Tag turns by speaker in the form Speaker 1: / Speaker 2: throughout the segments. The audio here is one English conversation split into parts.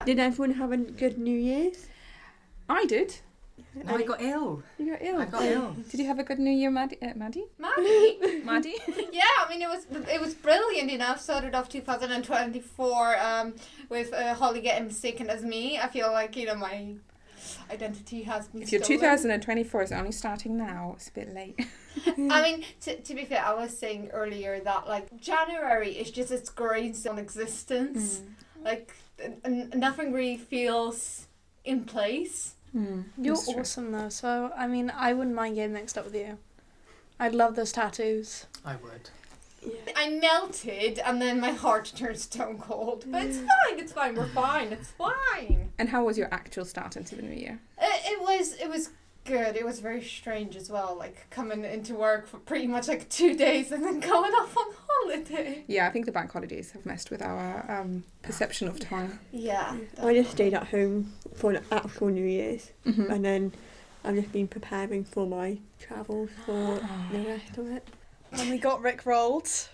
Speaker 1: Did everyone have a good New Year's?
Speaker 2: I did.
Speaker 3: No, I got ill.
Speaker 2: You got ill.
Speaker 3: I got ill.
Speaker 2: Did you have a good New Year, Maddie?
Speaker 4: Maddie?
Speaker 2: Maddie?
Speaker 4: Yeah, I mean, it was brilliant enough. Started off 2024 with Holly getting mistaken as me. I feel like, my identity has been
Speaker 2: If your
Speaker 4: stolen.
Speaker 2: 2024 is only starting now, it's a bit late.
Speaker 4: I mean, to be fair, I was saying earlier that, like, January is just its grace on existence. Like, nothing really feels in place.
Speaker 5: You're awesome though, so I mean I wouldn't mind getting mixed up with you. I'd love those tattoos.
Speaker 3: I would.
Speaker 4: Yeah. I melted and then my heart turned stone cold. But it's fine, we're fine, it's fine.
Speaker 2: And how was your actual start into the new year?
Speaker 4: It was good. It was very strange as well, like coming into work for pretty much like 2 days and then going off on holiday.
Speaker 2: Yeah, I think the bank holidays have messed with our perception of time.
Speaker 4: Yeah.
Speaker 1: I just stayed at home for the actual New Year's,
Speaker 2: Mm-hmm.
Speaker 1: and then I've just been preparing for my travels for the rest of it.
Speaker 5: And we got rickrolled.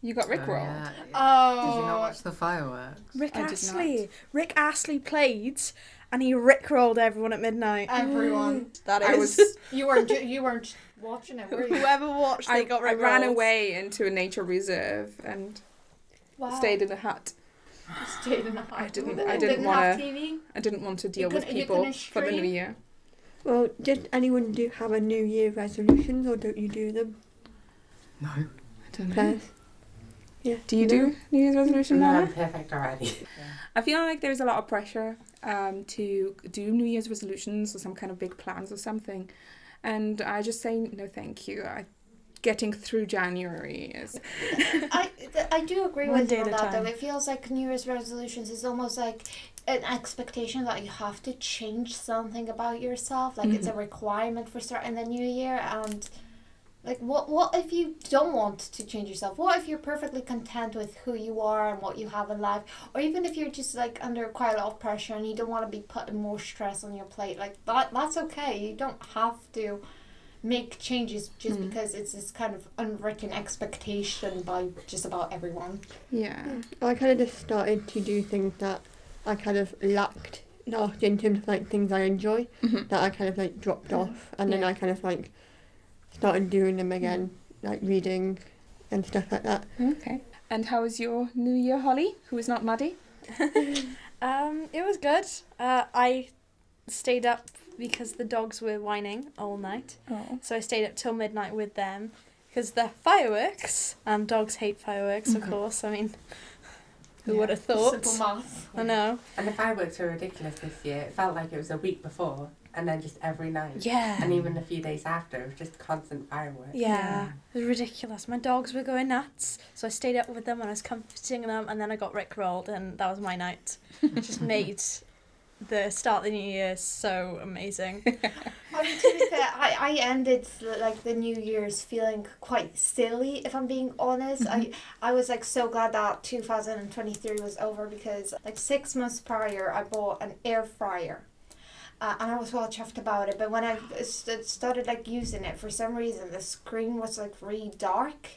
Speaker 2: You got rickrolled.
Speaker 3: Yeah.
Speaker 4: Oh.
Speaker 3: Did you not watch the fireworks?
Speaker 5: Rick
Speaker 2: I did
Speaker 5: Astley. Rick Astley played and he rickrolled everyone at midnight.
Speaker 4: Everyone.
Speaker 5: That
Speaker 2: I
Speaker 5: is.
Speaker 2: was.
Speaker 4: You weren't watching it, were you?
Speaker 5: Whoever watched, they got
Speaker 2: I
Speaker 5: rickrolled.
Speaker 2: ran away into a nature reserve and
Speaker 4: Wow.
Speaker 2: stayed in a hut.
Speaker 4: Stayed in the house.
Speaker 2: I didn't
Speaker 4: have
Speaker 2: wanna-
Speaker 4: TV.
Speaker 2: I didn't want to deal with
Speaker 4: couldn't- you
Speaker 2: people
Speaker 4: couldn't
Speaker 2: for the new
Speaker 4: stream?
Speaker 2: year.
Speaker 1: Well, did anyone have a New Year resolutions, or don't you do them?
Speaker 3: No.
Speaker 2: I don't know.
Speaker 1: Claire? Yeah.
Speaker 2: Do you
Speaker 1: No?
Speaker 2: do New Year's resolution
Speaker 3: No,
Speaker 2: now?
Speaker 3: I'm perfect already.
Speaker 2: I feel like there's a lot of pressure to do New Year's resolutions or some kind of big plans or something. And I just say, no, thank you. Getting through January is...
Speaker 4: I do agree
Speaker 5: One
Speaker 4: with
Speaker 5: day
Speaker 4: you on
Speaker 5: at a
Speaker 4: that,
Speaker 5: time.
Speaker 4: though. It feels like New Year's resolutions is almost like an expectation that you have to change something about yourself. Like, it's a requirement for starting the new year. And, like, what if you don't want to change yourself? What if you're perfectly content with who you are and what you have in life? Or even if you're just, like, under quite a lot of pressure and you don't want to be putting more stress on your plate. Like, that's okay. You don't have to make changes just because it's this kind of unwritten expectation by just about everyone.
Speaker 2: Yeah.
Speaker 1: I kind of just started to do things that I kind of lacked last in terms of like things I enjoy, that I kind of like dropped off, and then
Speaker 2: Yeah.
Speaker 1: I kind of like started doing them again, like reading and stuff like that.
Speaker 2: Okay. And how was your New Year, Holly, who is not Maddie?
Speaker 5: It was good. I stayed up because the dogs were whining all night.
Speaker 2: Oh.
Speaker 5: So I stayed up till midnight with them because the fireworks, and dogs hate fireworks, of course. I mean, who would have thought?
Speaker 4: Simple math.
Speaker 5: I know.
Speaker 3: And the fireworks were ridiculous this year. It felt like it was a week before, and then just every night.
Speaker 5: Yeah.
Speaker 3: And even a few days after, it was just constant fireworks.
Speaker 5: Yeah, it was ridiculous. My dogs were going nuts, so I stayed up with them and I was comforting them, and then I got rickrolled, and that was my night. Just made the start of the new year so amazing.
Speaker 4: I mean, to be fair, I ended like the New Year's feeling quite silly, if I'm being honest. I was like so glad that 2023 was over because like 6 months prior I bought an air fryer. And I was well chuffed about it, but when I started like using it, for some reason the screen was like really dark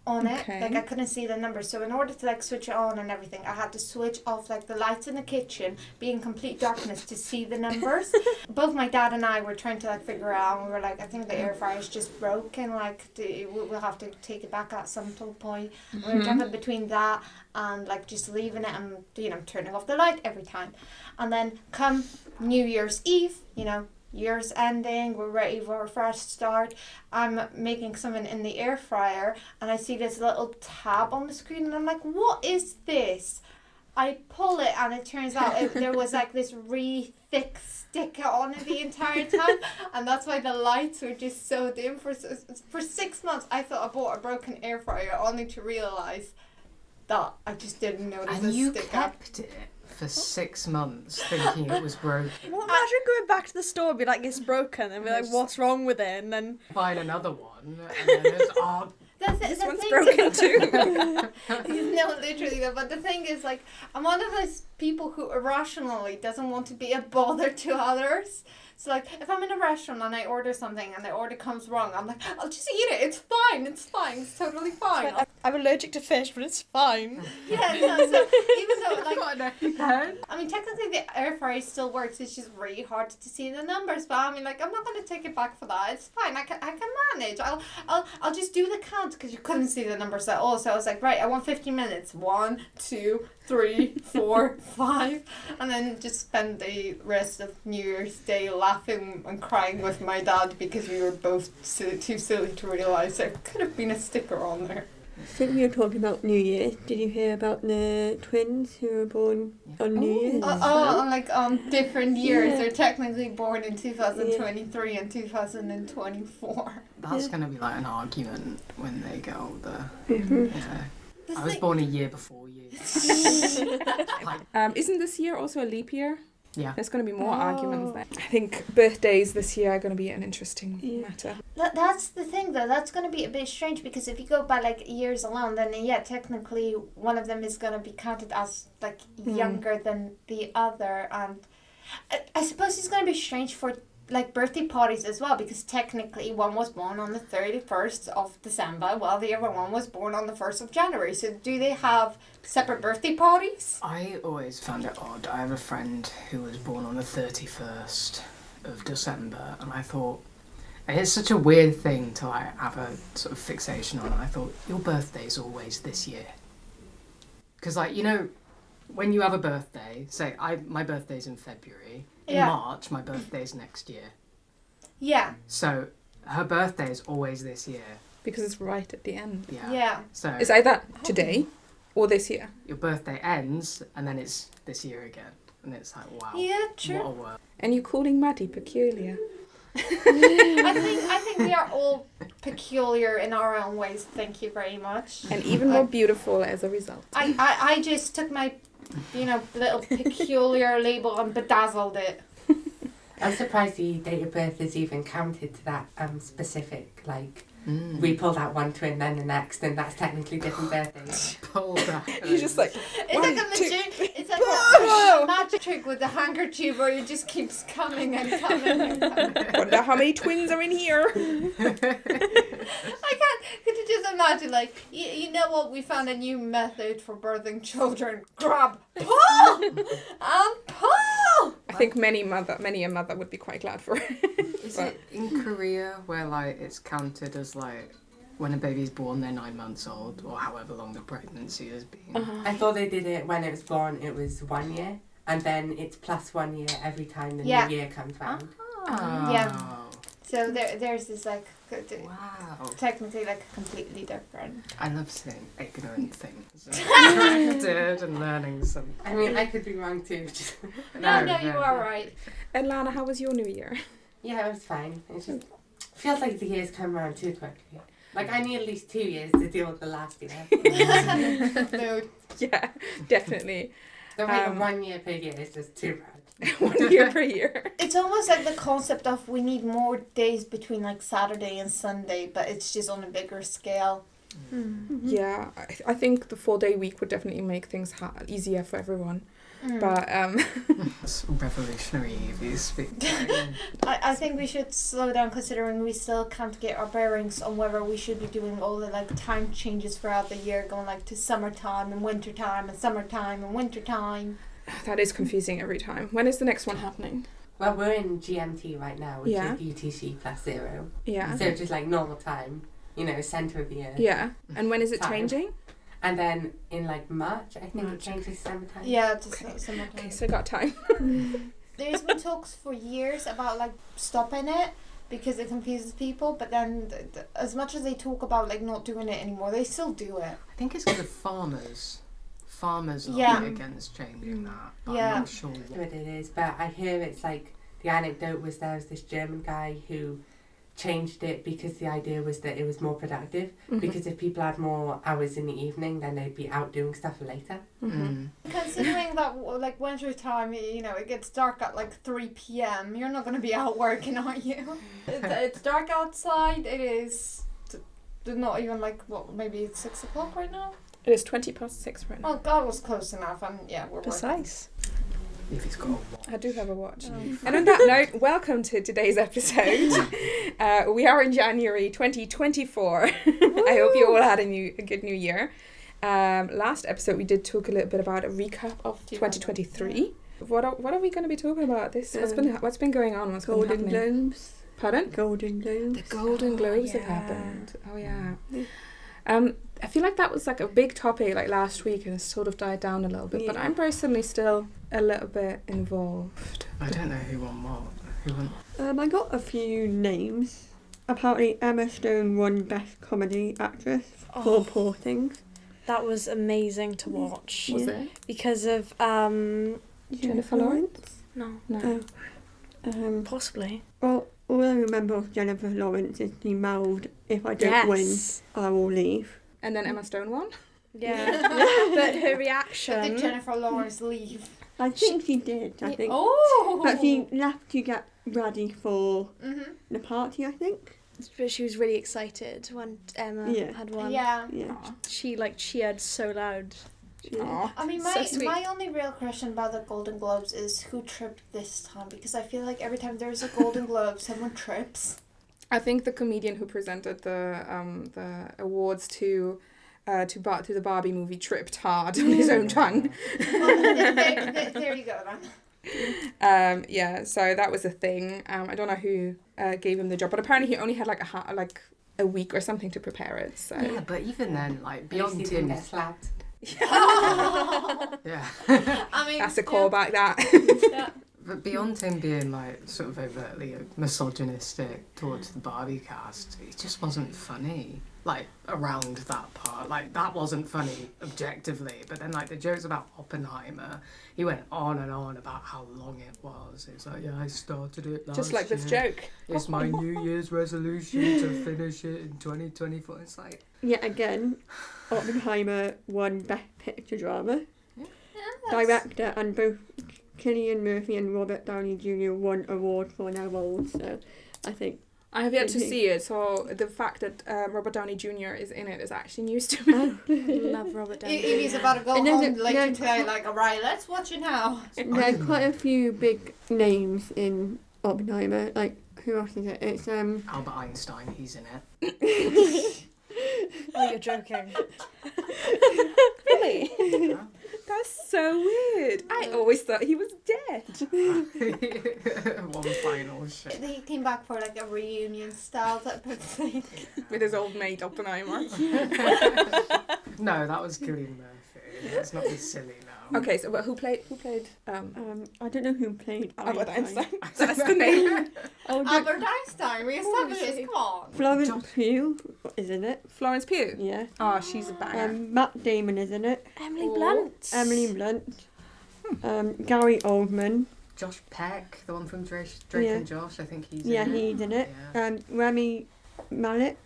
Speaker 4: on it.
Speaker 2: Okay.
Speaker 4: Like I couldn't see the numbers, so in order to like switch it on and everything, I had to switch off like the lights in the kitchen, be in complete darkness to see the numbers. Both my dad and I were trying to like figure out, and we were like, I think the air fryer is just broken, like we'll have to take it back at some point. We were jumping between that and like just leaving it and turning off the light every time. And then come New Year's Eve, year's ending, we're ready for a fresh start. I'm making something in the air fryer and I see this little tab on the screen and I'm like, what is this? I pull it and it turns out there was like this really thick sticker on it the entire time, and that's why the lights were just so dim. For 6 months I thought I bought a broken air fryer, only to realise that I just didn't notice
Speaker 3: And
Speaker 4: the
Speaker 3: you
Speaker 4: sticker.
Speaker 3: kept it for 6 months thinking it was broken.
Speaker 5: Well, imagine going back to the store and be like, it's broken, and be like, what's wrong with it? And then
Speaker 3: Find another one, and then it's,
Speaker 2: This one's broken too.
Speaker 4: No, literally though. But the thing is, like, I'm one of those people who irrationally doesn't want to be a bother to others. So like, if I'm in a restaurant and I order something and the order comes wrong, I'm like, I'll just eat it. It's fine. It's fine. It's totally fine.
Speaker 5: I'm allergic to fish, but it's fine.
Speaker 4: Yeah, no, so even though, like,
Speaker 3: Got an EpiPen.
Speaker 4: I mean, technically the air fryer still works. It's just really hard to see the numbers. But I mean, like, I'm not gonna take it back for that. It's fine. I can manage. I'll just do the count because you couldn't see the numbers at all. So I was like, right, I want 15 minutes. 1, 2, 3, 4, 5, and then just spend the rest of New Year's Day laughing and crying with my dad because we were both too silly to realise there could have been a sticker on there.
Speaker 1: Since we were talking about New Year's, did you hear about the twins who were born on New Year's?
Speaker 4: Like on different years.
Speaker 1: Yeah.
Speaker 4: They're technically born in 2023 and 2024.
Speaker 6: That's going to be like an argument when they get older.
Speaker 1: Mm-hmm.
Speaker 6: Yeah.
Speaker 4: The
Speaker 6: I was
Speaker 4: thing-
Speaker 6: born a year before you.
Speaker 2: Isn't this year also a leap year?
Speaker 6: Yeah.
Speaker 2: There's going to be more arguments there. I think birthdays this year are going to be an interesting matter.
Speaker 4: That's the thing though, that's going to be a bit strange because if you go by like years alone, then yeah, technically one of them is going to be counted as like younger than the other, and I suppose it's going to be strange for like birthday parties as well because technically one was born on the 31st of December while the other one was born on the 1st of January. So do they have separate birthday parties?
Speaker 6: I always found it odd. I have a friend who was born on the 31st of December, and I thought, it's such a weird thing to like have a sort of fixation on. I thought, your birthday's always this year. Because like, you know, when you have a birthday, say my birthday's in February, in March my birthday's next year.
Speaker 4: Yeah.
Speaker 6: So her birthday is always this year.
Speaker 2: Because it's right at the end.
Speaker 4: Yeah.
Speaker 6: So
Speaker 2: It's either today or this year.
Speaker 6: your birthday ends and then it's this year again. And it's like, wow.
Speaker 4: Yeah, true.
Speaker 6: What a world.
Speaker 2: And you're calling Maddie peculiar.
Speaker 4: I think we are all peculiar in our own ways. Thank you very much.
Speaker 2: And even more beautiful as a result.
Speaker 4: I just took my, little peculiar label and bedazzled it.
Speaker 3: I'm surprised the date of birth is even counted to that specific, like, we pulled out one twin, then the next, and that's technically different birthdays.
Speaker 6: Pull that.
Speaker 2: You're just like,
Speaker 4: It's like a it's like a magic trick with the handkerchief where it just keeps coming and coming and coming.
Speaker 2: wonder how many twins are in here.
Speaker 4: Could you just imagine, like, you know what? We found a new method for birthing children. Grab, pull, and pull.
Speaker 2: I think many a mother would be quite glad for it.
Speaker 6: Is it in Korea where like it's counted as like when a baby's born they're 9 months old or however long the pregnancy has been?
Speaker 3: I thought they did it when it was born, it was 1 year, and then it's plus 1 year every time the new year comes round.
Speaker 6: Oh.
Speaker 4: Yeah. So there's this like
Speaker 6: Wow.
Speaker 4: technically like completely different.
Speaker 6: I love seeing ignorant things. And learning something.
Speaker 3: I mean, I could be wrong too.
Speaker 4: No, you are right.
Speaker 2: And Lana, how was your New Year?
Speaker 3: Yeah, it was fine. It just feels like the years come around too quickly. Like, I need at least 2 years to deal with the last year.
Speaker 4: No.
Speaker 2: Yeah, definitely.
Speaker 3: The rate of 1 year per year is just too bad.
Speaker 2: 1 year per year.
Speaker 4: It's almost like the concept of we need more days between like Saturday and Sunday, but it's just on a bigger scale.
Speaker 2: Yeah, I think the 4-day week would definitely make things easier for everyone. But
Speaker 6: It's revolutionary if you speak.
Speaker 4: I think we should slow down considering we still can't get our bearings on whether we should be doing all the like time changes throughout the year, going like to summertime and wintertime and summertime and wintertime.
Speaker 2: that is confusing every time. When is the next one happening?
Speaker 3: Well, we're in GMT right now, which
Speaker 2: Yeah.
Speaker 3: is UTC plus 0.
Speaker 2: Yeah.
Speaker 3: So just like normal time, centre of the year.
Speaker 2: Yeah. And when is it
Speaker 3: Time.
Speaker 2: changing?
Speaker 3: And then in like March, I think it changes summertime.
Speaker 4: Yeah, just summertime.
Speaker 2: Okay, so got time.
Speaker 4: There's been talks for years about like stopping it because it confuses people, but then as much as they talk about like not doing it anymore, they still do it.
Speaker 6: I think it's because of farmers. Farmers are
Speaker 4: Yeah.
Speaker 6: against changing that. But
Speaker 4: Yeah.
Speaker 6: I'm not sure what.
Speaker 3: What it is, but I hear it's like the anecdote was there was this German guy who changed it because the idea was that it was more productive. Because if people had more hours in the evening, then they'd be out doing stuff later.
Speaker 4: Considering that like winter time, it gets dark at like 3 p.m. You're not going to be out working, are you? It's dark outside. It is not even like, what, maybe it's 6 o'clock right now?
Speaker 2: It is 6:20 right now.
Speaker 4: Oh, God was close enough. And yeah, we're
Speaker 5: Precise.
Speaker 6: If he's got a watch.
Speaker 2: I do have a watch.
Speaker 5: Oh.
Speaker 2: And on that note, welcome to today's episode. We are in January 2024. I hope you all had a good new year. Last episode we did talk a little bit about a recap of 2023. What are we going to be talking about this? What's been going on? What's been
Speaker 1: Golden
Speaker 2: happening?
Speaker 1: Globes.
Speaker 2: Pardon?
Speaker 1: Golden Globes.
Speaker 2: The Golden Globes have happened. Oh yeah. I feel like that was like a big topic like last week and it's sort of died down a little bit. But I'm personally still a little bit involved.
Speaker 6: I don't know who won what. Who won?
Speaker 1: I got a few names. Apparently Emma Stone won Best Comedy Actress for Poor Things.
Speaker 5: That was amazing to watch.
Speaker 2: Was it?
Speaker 5: Because of
Speaker 2: Jennifer Lawrence?
Speaker 5: No. Possibly.
Speaker 1: Well, all I remember of Jennifer Lawrence is she mouthed, "If I don't win, I will leave."
Speaker 2: And then Emma Stone won?
Speaker 5: Yeah. But her reaction.
Speaker 4: Did Jennifer Lawrence leave?
Speaker 1: I think she did, I think.
Speaker 4: Oh!
Speaker 1: But she left to get ready for
Speaker 4: Mm-hmm.
Speaker 1: the party, I think.
Speaker 5: But she was really excited when Emma had won.
Speaker 4: Yeah.
Speaker 1: Yeah.
Speaker 5: She cheered so loud.
Speaker 2: Aw.
Speaker 4: I mean,
Speaker 5: So sweet.
Speaker 4: my only real question about the Golden Globes is who tripped this time, because I feel like every time there's a Golden Globe, someone trips.
Speaker 2: I think the comedian who presented the awards to the Barbie movie tripped hard on his own tongue.
Speaker 4: Well, there you go then.
Speaker 2: Yeah, so that was a thing. I don't know who gave him the job, but apparently he only had like a week or something to prepare it. So
Speaker 6: Yeah, but even then, like, beyond
Speaker 3: He didn't
Speaker 6: Tim.
Speaker 3: get slapped.
Speaker 6: Yeah.
Speaker 4: I mean,
Speaker 2: that's a callback. That.
Speaker 4: Yeah.
Speaker 6: But beyond him being like sort of overtly misogynistic towards the Barbie cast, it just wasn't funny. Like around that part, like that wasn't funny objectively. But then like the jokes about Oppenheimer, he went on and on about how long it was. It's like, yeah, I started it last
Speaker 2: Just like this
Speaker 6: year.
Speaker 2: joke.
Speaker 6: It's my New Year's resolution to finish it in 2024. It's like,
Speaker 1: Yet again, Oppenheimer won Best Picture Drama.
Speaker 4: Yeah,
Speaker 1: Director, and both Cillian Murphy and Robert Downey Jr. won awards for their roles. So I think
Speaker 2: I have yet to see it, so the fact that Robert Downey Jr. is in it is actually news to me.
Speaker 5: Love Robert Downey.
Speaker 4: If he's about to go
Speaker 1: And then
Speaker 4: home later today, like, alright, let's watch it now.
Speaker 1: there are quite a few big names in Oppenheimer. Like, who else is it? It's
Speaker 6: Albert Einstein, he's in it.
Speaker 5: Oh, you're joking.
Speaker 2: Really?
Speaker 6: Yeah.
Speaker 2: That's so weird. I always thought he was dead.
Speaker 6: One final shit.
Speaker 4: He came back for like a reunion style type of thing.
Speaker 2: With his old mate Oppenheimer.
Speaker 6: No, that was Cillian Murphy. Let's not be silly now.
Speaker 2: Okay, so who played
Speaker 1: I don't know who played
Speaker 2: Albert Einstein? That's the name.
Speaker 4: Albert Einstein, we established this, come on.
Speaker 1: Florence Pugh is in it.
Speaker 2: Florence Pugh.
Speaker 1: Yeah.
Speaker 2: Oh, she's a banger.
Speaker 1: Matt Damon is in it.
Speaker 5: Emily Blunt.
Speaker 1: Emily Blunt. Gary Oldman.
Speaker 6: Josh Peck, the one from Drake
Speaker 1: Yeah.
Speaker 6: and Josh, I think he's
Speaker 1: Yeah,
Speaker 6: in it.
Speaker 1: he's in it.
Speaker 6: Yeah.
Speaker 1: Rami Malek.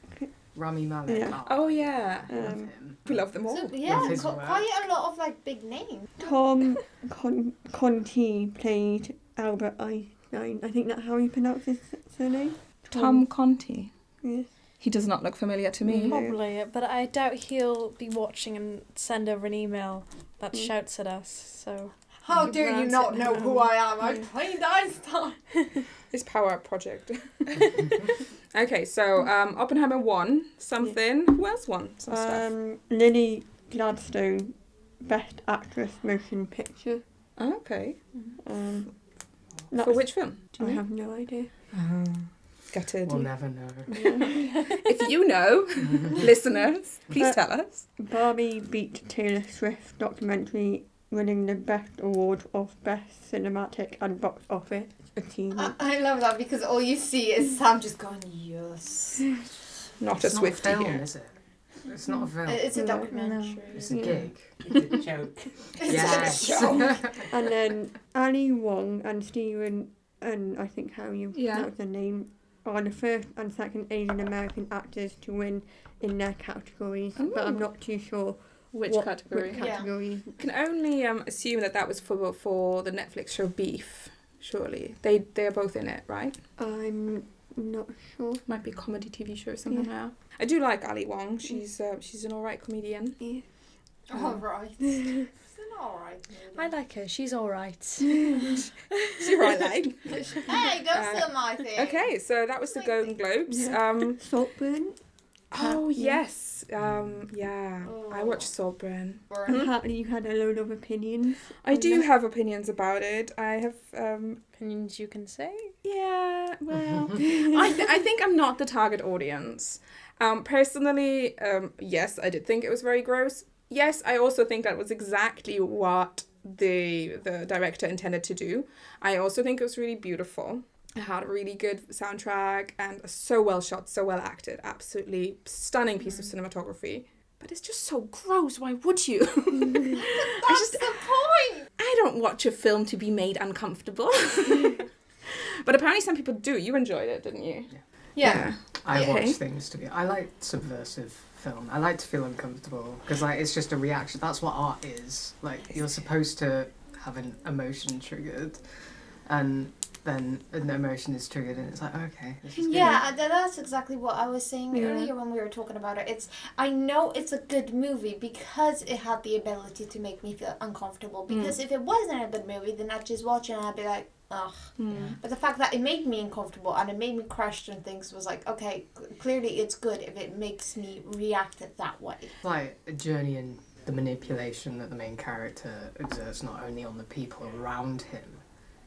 Speaker 6: Rami Malek.
Speaker 1: Yeah.
Speaker 2: Oh yeah.
Speaker 6: I love
Speaker 1: Um,
Speaker 6: him.
Speaker 2: We love them all.
Speaker 4: So, yeah,
Speaker 6: With his work.
Speaker 4: quite a lot of like big names.
Speaker 1: Tom Conti played Albert Einstein. I think that's how you pronounce his surname.
Speaker 2: Tom Conti.
Speaker 1: Yeah.
Speaker 2: He does not look familiar to me.
Speaker 5: Probably, but I doubt he'll be watching and send over an email that shouts at us. So
Speaker 4: How
Speaker 5: You
Speaker 4: dare you
Speaker 5: pronounce
Speaker 4: not
Speaker 5: it
Speaker 4: know
Speaker 5: now.
Speaker 4: who I am? I
Speaker 1: Yeah.
Speaker 4: played Einstein.
Speaker 2: His Power Up project. Okay, so Oppenheimer won something. Who else won some stuff?
Speaker 1: Lily Gladstone, Best Actress Motion Picture.
Speaker 2: Oh, okay.
Speaker 1: Um,
Speaker 2: For
Speaker 1: that's-
Speaker 2: which film?
Speaker 1: I have no idea.
Speaker 2: Gutted.
Speaker 6: We'll never know.
Speaker 2: If you know, listeners, please tell us.
Speaker 1: Barbie beat Taylor Swift documentary, winning the Best Award of Best Cinematic and Box Office Achievement.
Speaker 4: I love that because all you see is Sam just going, yes.
Speaker 2: Not a
Speaker 6: It's not
Speaker 2: Swiftie
Speaker 6: film,
Speaker 2: here.
Speaker 6: is it? It's not a film.
Speaker 4: It's a
Speaker 1: No.
Speaker 4: documentary.
Speaker 6: It's a
Speaker 1: Yeah.
Speaker 6: gig.
Speaker 3: It's a joke.
Speaker 6: Yes.
Speaker 1: And then Ali Wong and Stephen, and I think how you
Speaker 2: Yeah.
Speaker 1: pronounce their name, are the first and second Asian American actors to win in their categories. But I'm
Speaker 2: Ooh.
Speaker 1: not too sure
Speaker 2: Which
Speaker 1: what
Speaker 2: category?
Speaker 1: Which category.
Speaker 2: Can only assume that was for the Netflix show Beef. Surely they are both in it, right?
Speaker 1: I'm I'm not sure.
Speaker 2: Might be a comedy TV show or something like that. I do like Ali Wong. She's an alright comedian.
Speaker 1: Yeah.
Speaker 4: Alright. It's an alright movie.
Speaker 5: I like her. She's all right.
Speaker 2: She's right leg.
Speaker 4: Hey, don't steal my thing.
Speaker 2: Okay, so that was the Golden Globes.
Speaker 1: Yeah. Saltburn.
Speaker 2: Oh
Speaker 1: Yeah.
Speaker 2: yes, yeah. I watched Saltburn.
Speaker 1: Apparently you had a load of opinions.
Speaker 2: I do have opinions about it. I have,
Speaker 5: Opinions you can say?
Speaker 2: yeah. Well, I think I'm not the target audience. Personally, yes, I did think it was very gross. Yes, I also think that was exactly what the director intended to do. I also think it was really beautiful. It had a really good soundtrack and so well shot, so well acted. Absolutely stunning piece of cinematography. But it's just so gross. Why would you?
Speaker 4: That's the point.
Speaker 2: I don't watch a film to be made uncomfortable. But apparently some people do. You enjoyed it, didn't you?
Speaker 4: Yeah.
Speaker 6: I
Speaker 2: Okay.
Speaker 6: watch things to be. I like subversive film. I like to feel uncomfortable because like it's just a reaction. That's what art is. Like you're supposed to have an emotion triggered, and then an emotion is triggered, and it's like okay, this is good.
Speaker 4: Yeah, that's exactly what I was saying
Speaker 2: Yeah.
Speaker 4: earlier when we were talking about it. I know it's a good movie because it had the ability to make me feel uncomfortable. Because if it wasn't a good movie, then I'd just watch it and I'd be like, ugh. But the fact that it made me uncomfortable and it made me question things was like, okay, clearly it's good if it makes me react that way.
Speaker 6: It's like a journey in the manipulation that the main character exerts not only on the people around him,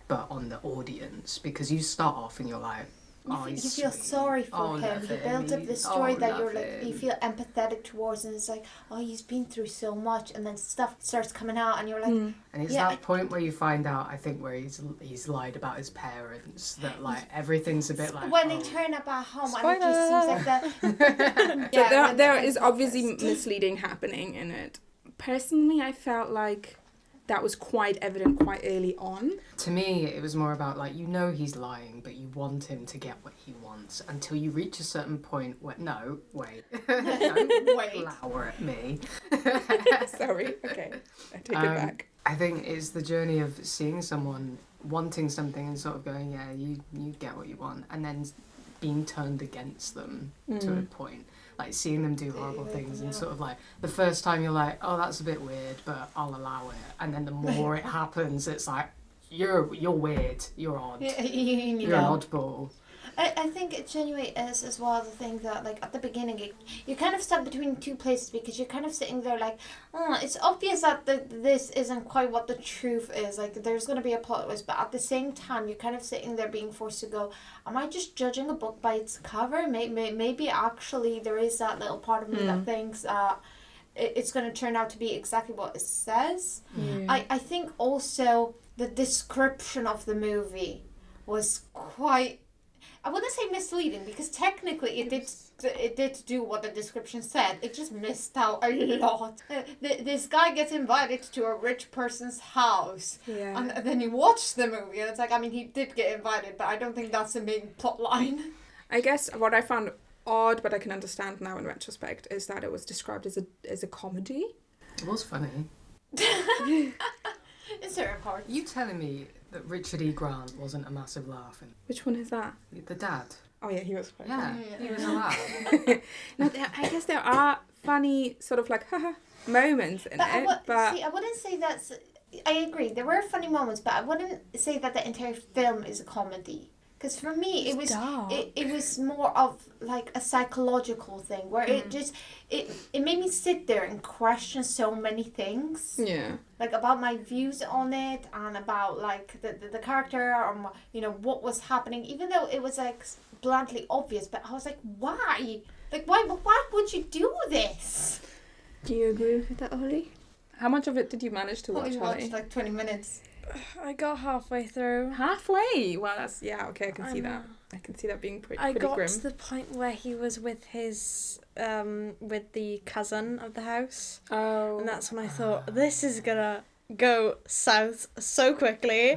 Speaker 6: but on the audience. Because you start off and you're like, oh,
Speaker 4: You
Speaker 6: he's
Speaker 4: feel
Speaker 6: sweet.
Speaker 4: sorry for
Speaker 6: Oh,
Speaker 4: him.
Speaker 6: love
Speaker 4: He
Speaker 6: him.
Speaker 4: built up this story that you're like, you
Speaker 6: him.
Speaker 4: feel empathetic towards, and it's like, oh, he's been through so much, and then stuff starts coming out, and you're like,
Speaker 6: And it's
Speaker 4: Yeah,
Speaker 6: that point where you find out, I think, where he's lied about his parents, that like everything's a bit like
Speaker 4: when
Speaker 6: oh.
Speaker 4: they turn up at home, and it just seems like that.
Speaker 2: So there
Speaker 4: when
Speaker 2: is
Speaker 4: the
Speaker 2: obviously
Speaker 4: breakfast.
Speaker 2: misleading happening in it. Personally, I felt like that was quite evident quite early on.
Speaker 6: To me, it was more about like, you know he's lying, but you want him to get what he wants until you reach a certain point where, no, wait. Don't
Speaker 4: Wait.
Speaker 6: glower at me.
Speaker 2: Sorry, okay, I take it back.
Speaker 6: I think it's the journey of seeing someone wanting something and sort of going, yeah, you get what you want, and then being turned against them to a point. Like seeing them do horrible things and sort of like the first time you're like, oh, that's a bit weird, but I'll allow it. And then the more it happens, it's like, you're weird, you're odd,
Speaker 4: You
Speaker 6: you're an
Speaker 4: know.
Speaker 6: oddball.
Speaker 4: I think it genuinely is as well the thing that like at the beginning you're kind of stuck between two places because you're kind of sitting there like, oh, it's obvious that this isn't quite what the truth is. Like there's going to be a plot twist, but at the same time you're kind of sitting there being forced to go, am I just judging a book by its cover? Maybe actually there is that little part of me that thinks it's going to turn out to be exactly what it says. I think also the description of the movie was quite, I wouldn't say misleading because technically it did do what the description said. It just missed out a lot. This guy gets invited to a rich person's house,
Speaker 2: Yeah.
Speaker 4: and then you watch the movie, and it's like, I mean, he did get invited, but I don't think that's the main plot line.
Speaker 2: I guess what I found odd, but I can understand now in retrospect, is that it was described as a comedy.
Speaker 6: It was funny.
Speaker 4: In certain parts.
Speaker 6: You telling me that Richard E. Grant wasn't a massive laugh in
Speaker 2: Which one is that?
Speaker 6: The Dad?
Speaker 2: Oh yeah, he was funny.
Speaker 6: Yeah,
Speaker 4: Yeah.
Speaker 6: he was a laugh.
Speaker 2: No, I guess there are funny sort of like haha moments in it, but
Speaker 4: See, I wouldn't say that's. I agree. There were funny moments, but I wouldn't say that the entire film is a comedy. Because for me, it was
Speaker 5: dark.
Speaker 4: it was more of like a psychological thing where it just it made me sit there and question so many things,
Speaker 2: yeah.
Speaker 4: like about my views on it and about like the character or what was happening, even though it was like bluntly obvious. But I was like, why? Like why would you do this?
Speaker 1: Do you agree with that, Ollie?
Speaker 2: How much of it did you manage to watch,
Speaker 4: Only
Speaker 2: Holly?
Speaker 4: watched like 20 minutes.
Speaker 5: I got halfway through.
Speaker 2: Halfway. Well, that's okay. I can
Speaker 5: I
Speaker 2: see
Speaker 5: know.
Speaker 2: that. I can see that being pretty
Speaker 5: I got
Speaker 2: grim.
Speaker 5: to the point where he was with his with the cousin of the house,
Speaker 2: Oh.
Speaker 5: and that's when I thought, this is gonna go south so quickly.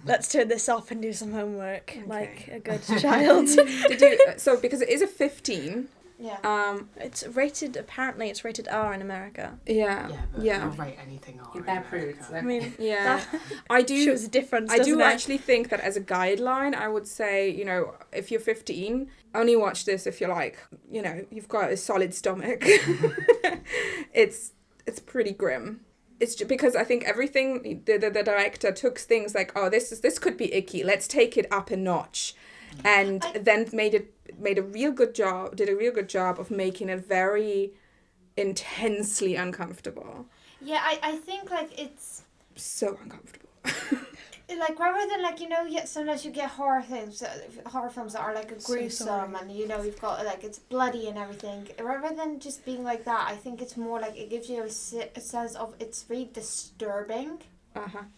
Speaker 5: Let's turn this off and do some homework like a good child.
Speaker 2: Did you? So because it is a 15,
Speaker 4: Yeah.
Speaker 5: It's rated. Apparently, it's rated R in America.
Speaker 2: Yeah.
Speaker 6: But
Speaker 2: Yeah.
Speaker 6: I'll rate anything R.
Speaker 3: They're prudes.
Speaker 5: I mean,
Speaker 2: Yeah. I do.
Speaker 5: shows a difference.
Speaker 2: I do
Speaker 5: doesn't it?
Speaker 2: actually think that as a guideline, I would say, you know, if you're 15, only watch this if you're like, you know, you've got a solid stomach. It's pretty grim. It's just because I think everything the director took things like, oh, this could be icky. Let's take it up a notch, and then did a real good job of making it very intensely uncomfortable.
Speaker 4: Yeah, I think like it's
Speaker 2: So uncomfortable.
Speaker 4: like rather than like, you know, sometimes you get horror films that are like gruesome and, you know, you've got like it's bloody and everything. Rather than just being like that, I think it's more like it gives you a sense of it's really disturbing.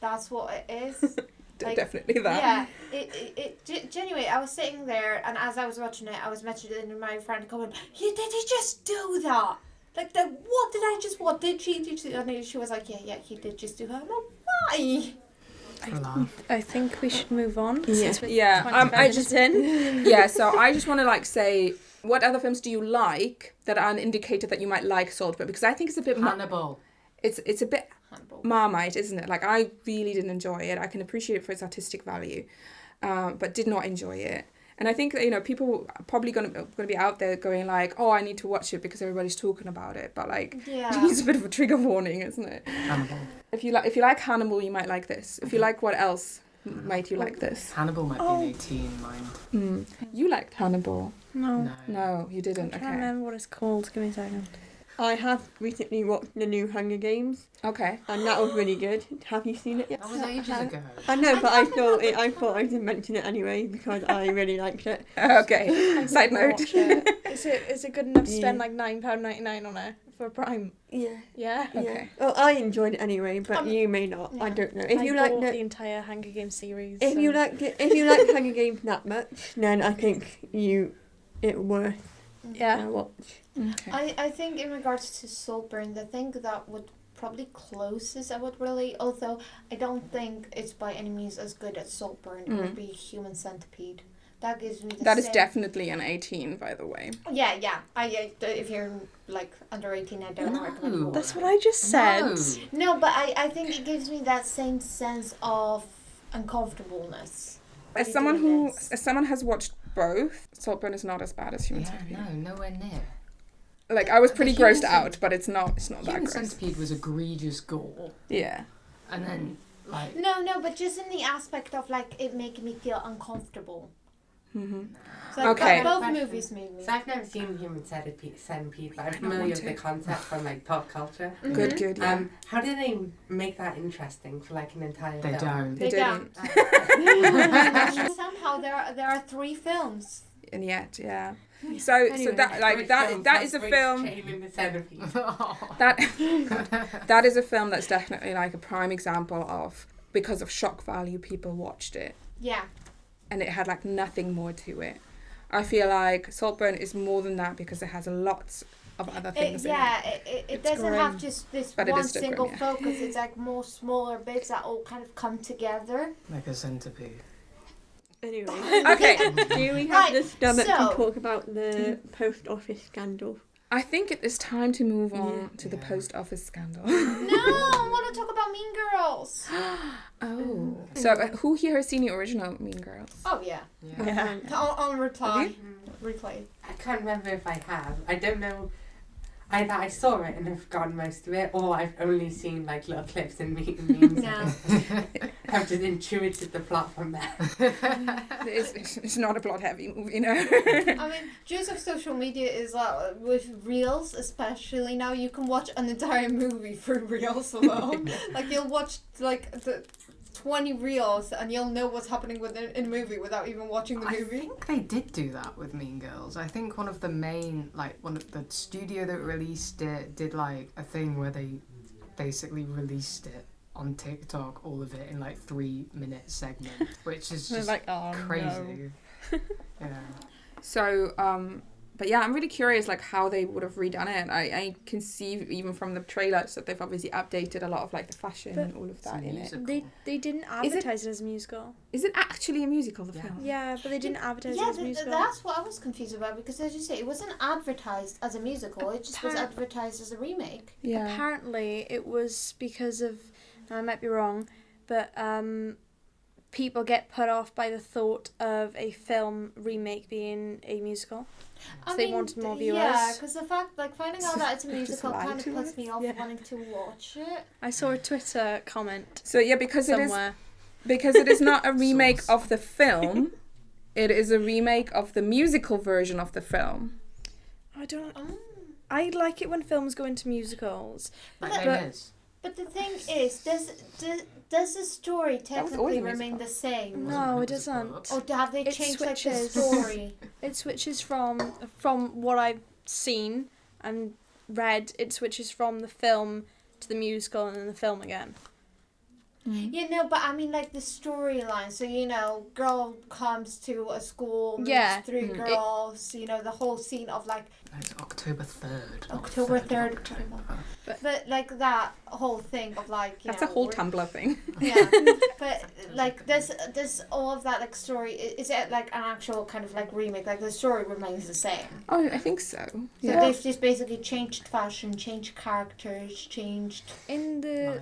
Speaker 4: That's what it is. Like,
Speaker 2: definitely that.
Speaker 4: Yeah, it genuinely. I was sitting there, and as I was watching it, I was messaging my friend going, did he just do that? Like, what did she do? And she was like, yeah, he did just do that. I'm like, why?
Speaker 5: I think we should move on.
Speaker 2: Yeah.
Speaker 5: Since we're
Speaker 2: Yeah.
Speaker 5: 25
Speaker 2: I
Speaker 5: minutes
Speaker 2: just
Speaker 5: in.
Speaker 2: Yeah. So I just want to like say, what other films do you like that are an indicator that you might like Saltburn? Because I think it's a bit
Speaker 6: Hannibal.
Speaker 2: It's a bit
Speaker 4: Hannibal.
Speaker 2: Marmite, isn't it? Like, I really didn't enjoy it. I can appreciate it for its artistic value, but did not enjoy it. And I think that, you know, people are probably gonna be out there going like, oh, I need to watch it because everybody's talking about it. But like, it's a bit of a trigger warning, isn't it?
Speaker 6: Hannibal.
Speaker 2: If you like Hannibal, you might like this. If you like what else might you like this?
Speaker 6: Hannibal might be an 18, mind.
Speaker 2: You liked Hannibal.
Speaker 5: No,
Speaker 2: You didn't.
Speaker 5: I can't
Speaker 2: Okay.
Speaker 5: remember what it's called. Give me a second.
Speaker 1: I have recently watched the new Hunger Games,
Speaker 2: Okay.
Speaker 1: and that was really good. Have you seen it yet?
Speaker 6: That was ages ago.
Speaker 1: I know, but I thought I would mention it anyway because I really liked it.
Speaker 2: Okay. Side note.
Speaker 5: Watch it. Is it good enough to spend like £9.99 on it for Prime?
Speaker 1: Yeah.
Speaker 5: Yeah.
Speaker 2: Okay.
Speaker 1: Well, I enjoyed it anyway, but you may not. I don't know. If
Speaker 5: I
Speaker 1: you
Speaker 5: bought
Speaker 1: liked
Speaker 5: the
Speaker 1: it,
Speaker 5: entire Hunger Games series.
Speaker 1: if you liked Hunger Games that much, then I think it worth
Speaker 5: yeah.
Speaker 1: a watch.
Speaker 2: Okay.
Speaker 4: I think in regards to Saltburn, I think that would probably closest I would really, although I don't think it's by any means as good as Saltburn. It would be Human Centipede. That gives me the
Speaker 2: That is
Speaker 4: same-
Speaker 2: definitely an 18, by the way.
Speaker 4: Yeah. If you're like under 18, I don't recommend.
Speaker 5: That's what I just said.
Speaker 4: No, but I think it gives me that same sense of uncomfortableness.
Speaker 2: As someone has watched both, Saltburn is not as bad as Human
Speaker 6: Yeah,
Speaker 2: Centipede.
Speaker 6: no, nowhere near.
Speaker 2: Like, I was pretty
Speaker 6: Human
Speaker 2: grossed out, but it's not that
Speaker 6: Human
Speaker 2: gross.
Speaker 6: Centipede was egregious gore,
Speaker 2: Yeah.
Speaker 6: and then like
Speaker 4: No, but just in the aspect of like it making me feel uncomfortable.
Speaker 2: Mm-hmm.
Speaker 4: So like,
Speaker 2: Okay.
Speaker 4: both movies made me.
Speaker 3: So I've never seen Human Centipede, but I'm familiar with the concept from like pop culture.
Speaker 2: Good, yeah.
Speaker 3: How do they make that interesting for like an entire
Speaker 6: they
Speaker 3: film?
Speaker 6: don't.
Speaker 2: They didn't.
Speaker 4: Somehow there are 3 films.
Speaker 2: And yet, yeah. So
Speaker 1: Anyway.
Speaker 2: that is a film that is a film that's definitely like a prime example of, because of shock value, people watched it.
Speaker 4: Yeah.
Speaker 2: And it had like nothing more to it. I feel like Saltburn is more than that because it has lots of other things in it.
Speaker 4: It doesn't
Speaker 2: grim,
Speaker 4: have just this
Speaker 2: but it
Speaker 4: one
Speaker 2: is still
Speaker 4: single
Speaker 2: grim, yeah.
Speaker 4: focus. It's like more smaller bits that all kind of come together.
Speaker 6: Like a centipede.
Speaker 1: Anyway,
Speaker 2: Okay.
Speaker 1: do we have
Speaker 4: Right,
Speaker 1: the stomach
Speaker 4: so-
Speaker 1: to talk about the post office scandal?
Speaker 2: I think it is time to move on to the
Speaker 6: Yeah.
Speaker 2: post office scandal.
Speaker 4: No, I want to talk about Mean Girls.
Speaker 2: Oh. So who here has seen the original Mean Girls?
Speaker 4: Oh yeah.
Speaker 6: Yeah.
Speaker 4: On reply.
Speaker 2: Have
Speaker 4: Replay.
Speaker 3: I can't remember if I have. I don't know. Either I saw it and have forgotten most of it, or I've only seen like little clips and memes.
Speaker 4: No.
Speaker 3: I've just intuited the plot from there.
Speaker 2: It's not a plot heavy movie, no.
Speaker 4: I mean, juice of social media is with Reels, especially now. You can watch an entire movie through Reels alone. Like you'll watch like the 20 Reels and you'll know what's happening in the movie without even watching the
Speaker 6: I
Speaker 4: movie.
Speaker 6: think they did do that with Mean Girls. I think one of the studio that released it did like a thing where they basically released it on TikTok, all of it in like 3-minute segment, which is
Speaker 5: They're
Speaker 6: just
Speaker 5: like, oh
Speaker 6: crazy. Yeah.
Speaker 2: So But yeah, I'm really curious like how they would have redone it. I can see even from the trailers that they've obviously updated a lot of like the fashion and all of that in it.
Speaker 5: They didn't advertise it as a musical.
Speaker 2: Is it actually a musical, the film?
Speaker 5: Yeah, but they didn't advertise it as a musical.
Speaker 4: That's what I was confused about, because as you say, it wasn't advertised as a musical, it just was advertised as a remake.
Speaker 2: Yeah.
Speaker 5: Apparently it was because of, now I might be wrong, but people get put off by the thought of a film remake being a musical. So they wanted more viewers.
Speaker 4: Yeah, because the fact, like, finding out that it's a musical kind of puts me off wanting to watch it.
Speaker 5: I saw a Twitter comment.
Speaker 2: So yeah, because
Speaker 5: somewhere.
Speaker 2: It is not a remake of the film, it is a remake of the musical version of the film.
Speaker 5: I don't know. I like it when films go into musicals.
Speaker 4: But the thing is, does the story technically remain the same?
Speaker 5: No, it doesn't.
Speaker 4: Or have they changed like the story?
Speaker 5: It switches from what I've seen and read. It switches from the film to the musical and then the film again.
Speaker 4: You know, but I mean, like the storyline. So, you know, girl comes to a school, meets three girls. You know, the whole scene of like.
Speaker 6: It's October 3rd.
Speaker 4: October 3rd. But like that whole thing of like.
Speaker 2: That's a whole Tumblr thing.
Speaker 4: Yeah, but like there's all of that like story. Is it like an actual kind of like remake? Like the story remains the same.
Speaker 2: Oh, I think so.
Speaker 4: So
Speaker 2: Yeah.
Speaker 4: they've just basically changed fashion, changed characters, changed.
Speaker 5: In the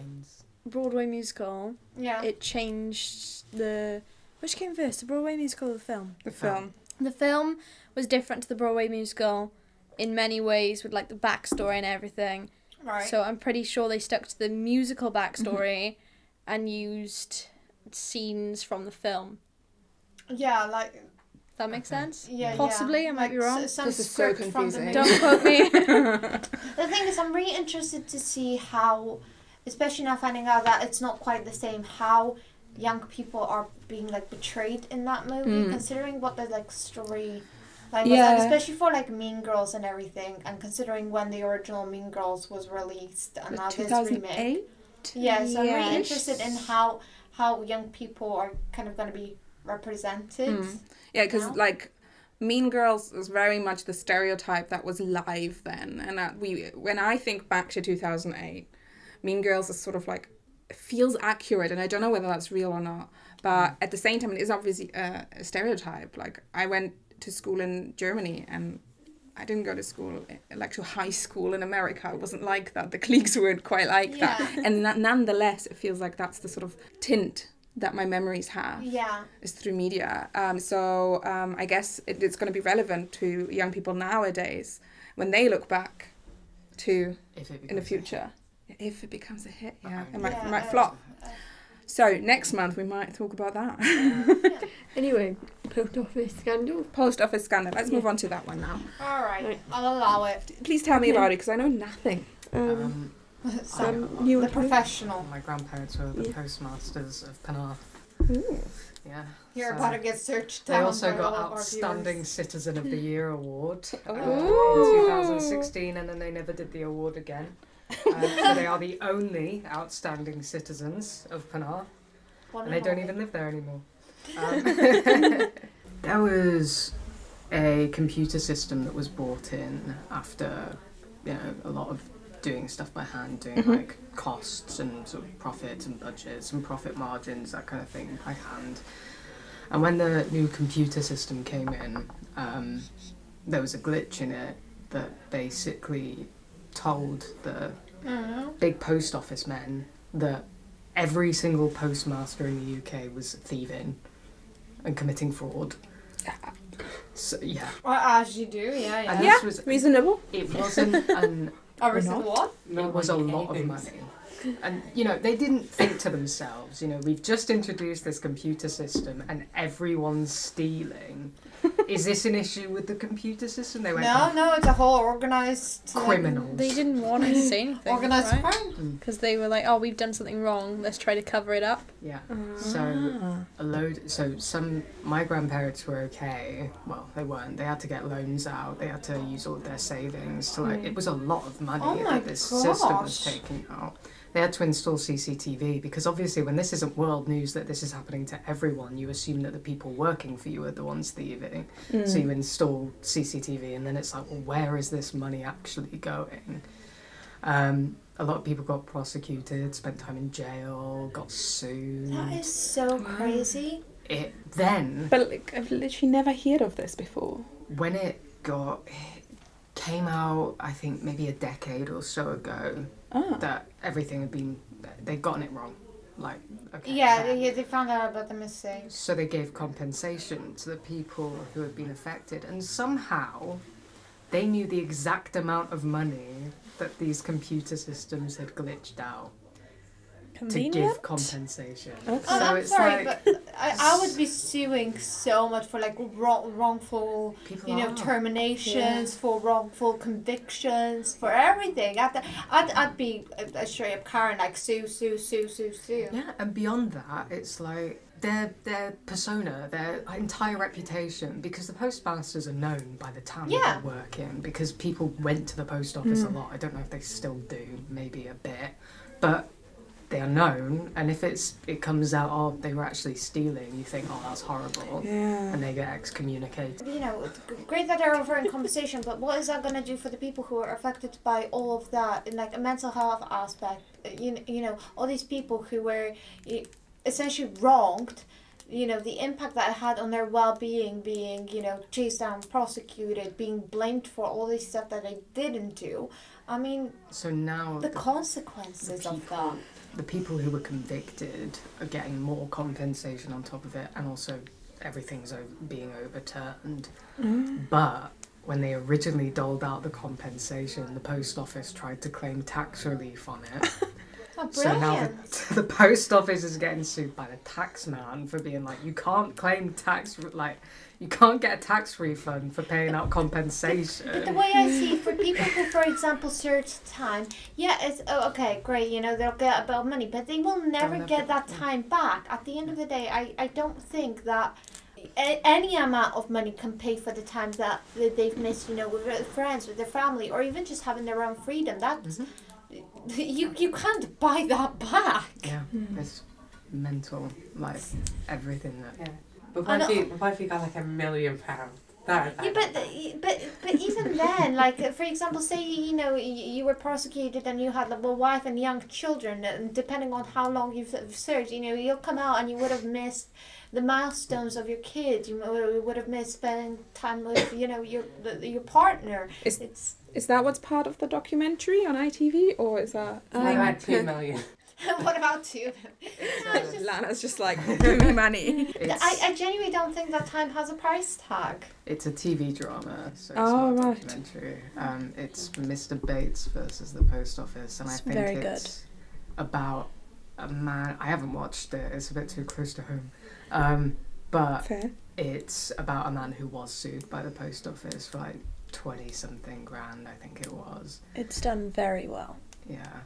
Speaker 5: Broadway musical, it changed the... Which came first, the Broadway musical or the film?
Speaker 2: The film.
Speaker 5: The film was different to the Broadway musical in many ways with like the backstory and everything.
Speaker 4: Right.
Speaker 5: So I'm pretty sure they stuck to the musical backstory and used scenes from the film.
Speaker 4: Yeah, like...
Speaker 5: That makes sense?
Speaker 4: Yeah,
Speaker 5: possibly, I might be wrong.
Speaker 4: Some
Speaker 2: this is so
Speaker 4: script from the
Speaker 2: confusing.
Speaker 5: Don't quote me.
Speaker 4: The thing is, I'm really interested to see how, especially now finding out that it's not quite the same, how young people are being like betrayed in that movie, considering what the like story like was, and especially for like Mean Girls and everything, and considering when the original Mean Girls was released and now this remake. Yeah, so I'm really interested in how young people are kind of going to be represented.
Speaker 2: Yeah, because like Mean Girls was very much the stereotype that was live then, and when I think back to 2008, Mean Girls is sort of like feels accurate, and I don't know whether that's real or not, but at the same time it is obviously a stereotype. Like I went to school in Germany and I didn't go to school, like to high school in America. It wasn't like that. The cliques weren't quite like that. And nonetheless, it feels like that's the sort of tint that my memories have.
Speaker 4: Yeah.
Speaker 2: Is through media. So I guess it's going to be relevant to young people nowadays when they look back to in the future. If it becomes a hit, it might flop. So next month we might talk about that.
Speaker 1: Anyway, post office scandal.
Speaker 2: Post office scandal. Let's move on to that one now.
Speaker 4: All right, I'll allow it.
Speaker 2: Please tell me about it because I know nothing.
Speaker 1: You
Speaker 4: the professional.
Speaker 6: My grandparents were the postmasters of Penarth.
Speaker 2: Ooh.
Speaker 6: Yeah.
Speaker 4: You're about to get searched
Speaker 6: They
Speaker 4: down.
Speaker 6: also
Speaker 4: by
Speaker 6: got
Speaker 4: all of our
Speaker 6: Outstanding
Speaker 4: viewers.
Speaker 6: Citizen of the Year award in
Speaker 2: Ooh.
Speaker 6: 2016, and then they never did the award again. So they are the only outstanding citizens of Penarth, and they don't even live there anymore. There was a computer system that was brought in after, a lot of doing stuff by hand, doing like costs and sort of profits and budgets and profit margins, that kind of thing by hand. And when the new computer system came in, there was a glitch in it that basically told the big post office men that every single postmaster in the UK was thieving and committing fraud. So, yeah.
Speaker 4: Well, as you do, yeah.
Speaker 6: And this was
Speaker 2: reasonable.
Speaker 6: It wasn't an...
Speaker 4: what?
Speaker 6: It was a lot of money. And, they didn't think to themselves, we've just introduced this computer system and everyone's stealing. Is this an issue with the computer system? They went,
Speaker 4: No, it's a whole organised...
Speaker 6: criminals.
Speaker 5: They didn't want to say anything,
Speaker 4: organised
Speaker 5: right?
Speaker 4: crime.
Speaker 5: Because they were like, we've done something wrong, let's try to cover it up.
Speaker 6: Yeah. My grandparents were okay. Well, they weren't. They had to get loans out. They had to use all of their savings to it was a lot of money that this system was taking out. They had to install CCTV because obviously when this isn't world news that this is happening to everyone, you assume that the people working for you are the ones thieving. So you install CCTV and then it's like, well, where is this money actually going? A lot of people got prosecuted, spent time in jail, got sued.
Speaker 4: That is so crazy.
Speaker 2: But like, I've literally never heard of this before.
Speaker 6: When it came out, I think maybe a decade or so ago, that everything had been, they'd gotten it wrong. Like, okay.
Speaker 4: Yeah, they found out about the mistake.
Speaker 6: So they gave compensation to the people who had been affected, and somehow they knew the exact amount of money that these computer systems had glitched out
Speaker 5: Convenient.
Speaker 6: to give compensation.
Speaker 2: Okay.
Speaker 4: Oh,
Speaker 6: So
Speaker 4: I'm
Speaker 6: it's
Speaker 4: sorry,
Speaker 6: like,
Speaker 4: but I would be suing so much for like wrongful,
Speaker 6: people are.
Speaker 4: terminations, for wrongful convictions, for everything. I'd be a straight up Karen, like sue.
Speaker 6: Yeah, and beyond that, it's like their persona, their entire reputation, because the postmasters are known by the town that they work in, because people went to the post office a lot. I don't know if they still do, maybe a bit, but they are known, and if it comes out, oh, they were actually stealing, you think, oh, that's horrible, and they get excommunicated.
Speaker 4: It's great that they're offering compensation, but what is that going to do for the people who are affected by all of that, in like a mental health aspect? All these people who were essentially wronged, the impact that it had on their well-being, being, chased down, prosecuted, being blamed for all this stuff that they didn't do. I mean,
Speaker 6: so now
Speaker 4: the consequences of that.
Speaker 6: The people who were convicted are getting more compensation on top of it, and also everything's being overturned. But when they originally doled out the compensation, the post office tried to claim tax relief on it.
Speaker 4: Oh,
Speaker 6: So now
Speaker 4: brilliant.
Speaker 6: the post office is getting sued by the tax man for being like, you can't claim you can't get a tax refund for paying out compensation.
Speaker 4: But the way I see, for people who, for example, served time, it's okay, great, they'll get a bit of money, but they will never get that time back. At the end of the day, I don't think that any amount of money can pay for the time that they've missed, with their friends, with their family, or even just having their own freedom. That's you can't buy that back.
Speaker 6: Yeah, it's mental, like everything that.
Speaker 3: Yeah. But what if you got like £1 million? But
Speaker 4: even then, like for example, say you were prosecuted and you had a wife and young children, and depending on how long you've served, you'll come out and you would have missed the milestones of your kids. You would have missed spending time with your partner.
Speaker 2: Is that what's part of the documentary on ITV, or is that?
Speaker 3: I had 2 million.
Speaker 4: What about you?
Speaker 2: Lana's just like, give me money.
Speaker 4: I genuinely don't think that time has a price tag.
Speaker 6: It's a TV drama, so it's
Speaker 2: Oh,
Speaker 6: not a
Speaker 2: right.
Speaker 6: documentary. It's Mr. Bates versus the Post Office, and I think
Speaker 5: very
Speaker 6: it's about a man. I haven't watched it; it's a bit too close to home. But
Speaker 2: Fair.
Speaker 6: it's about a man who was sued by the Post Office for like 20-something grand, I think it was.
Speaker 5: It's done very well.
Speaker 6: Yeah.